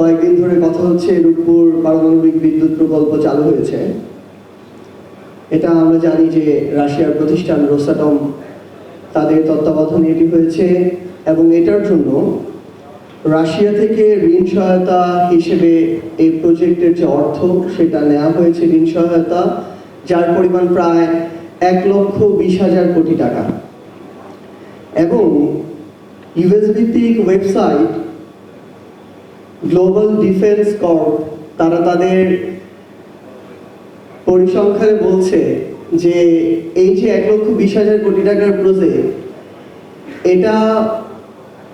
কয়েকদিন ধরে কথা হচ্ছে রূপপুর পারমাণবিক বিদ্যুৎ প্রকল্প চালু হয়েছে। এটা আমরা জানি যে রাশিয়ার প্রতিষ্ঠান রোসাটম তাদের তত্ত্বাবধানে এটি হয়েছে এবং এটার জন্য রাশিয়া থেকে ঋণ সহায়তা হিসেবে এই প্রজেক্টের যে অর্থ সেটা নেওয়া হয়েছে ঋণ সহায়তা, যার পরিমাণ প্রায় 1,20,000 কোটি টাকা। এবং ইউএস ভিত্তিক ওয়েবসাইট গ্লোবাল ডিফেন্স কর্প তারা তাদের পরিসংখ্যানে বলছে যে এই যে 1,20,000 কোটি টাকার প্রজেক্ট,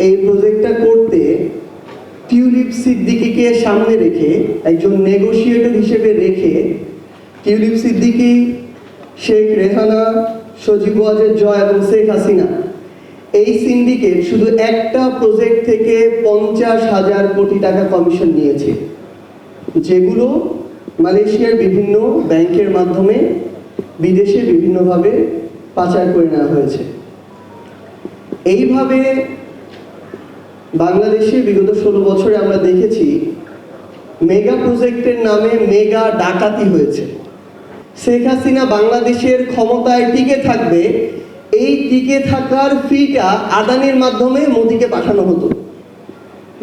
এই প্রজেক্টটা করতে টিউলিপ সিদ্দিকীকে সামনে রেখে, একজন নেগোশিয়েটর হিসেবে রেখে, টিউলিপ সিদ্দিকী, শেখ রেহানা, সজীব ওয়াজেদ জয় এবং শেখ হাসিনা এই সিন্ডিকেট শুধু একটা প্রজেক্ট থেকে 50,000 কোটি টাকা কমিশন নিয়েছে, যেগুলো মালয়েশিয়ার বিভিন্ন ব্যাংকের মাধ্যমে বিদেশে বিভিন্নভাবে পাচার করে নেওয়া হয়েছে। এইভাবে বাংলাদেশে বিগত 16 বছরে আমরা দেখেছি মেগা প্রজেক্টের নামে মেগা ডাকাতি হয়েছে। শেখ হাসিনা বাংলাদেশের ক্ষমতায় টিকে থাকবে, এই টিকে থাকার ফিটা আদানির মাধ্যমে মোদিকে পাঠানো হতো,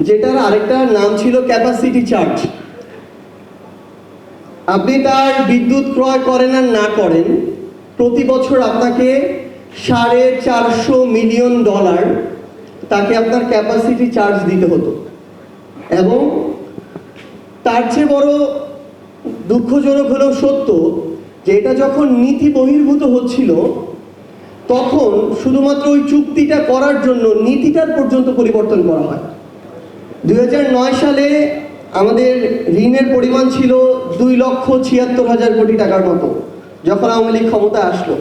যেটার আরেকটা নাম ছিল ক্যাপাসিটি চার্জ। আপনি তার বিদ্যুৎ ক্রয় করেন আর না করেন, প্রতি বছর আপনাকে $450 মিলিয়ন তাকে আপনার ক্যাপাসিটি চার্জ দিতে হতো। এবং তার চেয়ে বড় দুঃখজনক হলেও সত্য যে এটা যখন নীতি বহির্ভূত হচ্ছিল, তখন শুধুমাত্র ওই চুক্তিটা করার জন্য নীতিটার পর্যন্ত পরিবর্তন করা হয়। 2009 সালে আমাদের ঋণের পরিমাণ ছিল 2,76,000 কোটি টাকার মতো, যখন আওয়ামী লীগ ক্ষমতায় আসলো।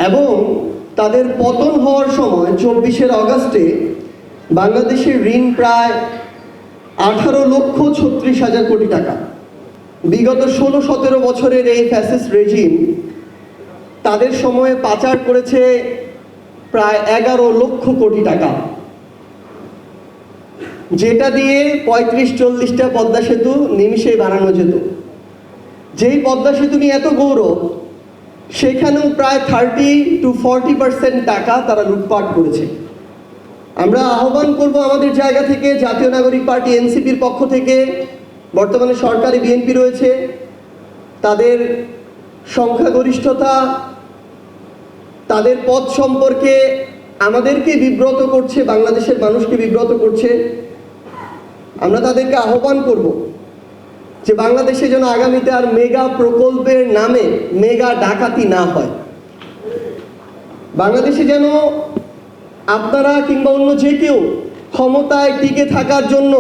এবং তাদের পতন হওয়ার সময় 24 অগাস্টে বাংলাদেশের ঋণ প্রায় 18,36,000 কোটি টাকা। বিগত 16-17 বছরের এই ফ্যাসিস্ট রেজিম তাদের সময়ে পাচার করেছে প্রায় 11 লক্ষ কোটি টাকা, যেটা দিয়ে 35-40টা পদ্মা সেতু নিমিষেই বানানো যেত। যেই পদ্মা সেতু নিয়ে এত গৌরব, সেখানেও প্রায় 30-40% টাকা তারা লুটপাট করেছে। আমরা আহ্বান করব আমাদের জায়গা থেকে, জাতীয় নাগরিক পার্টি এনসিপির পক্ষ থেকে, বর্তমানে সরকারি বিএনপি রয়েছে, তাদের সংখ্যাগরিষ্ঠতা, তাদের পদ সম্পর্কে আমাদেরকে বিব্রত করছে, বাংলাদেশের মানুষকে বিব্রত করছে। আমরা তাদেরকে আহ্বান করব যে বাংলাদেশে যেন আগামীতে আর মেগা প্রকল্পের নামে মেগা ডাকাতি না হয়। বাংলাদেশে যেন আপনারা কিংবা অন্য যে কেউ ক্ষমতায় টিকে থাকার জন্য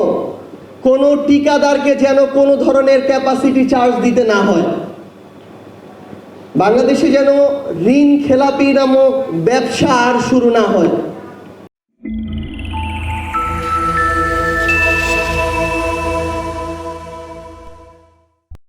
কোনো ঠিকাদারকে যেন কোনো ধরনের ক্যাপাসিটি চার্জ দিতে না হয়। বাংলাদেশে যেন ঋণ খেলাপি নামক ব্যবসা আর শুরু না হয়।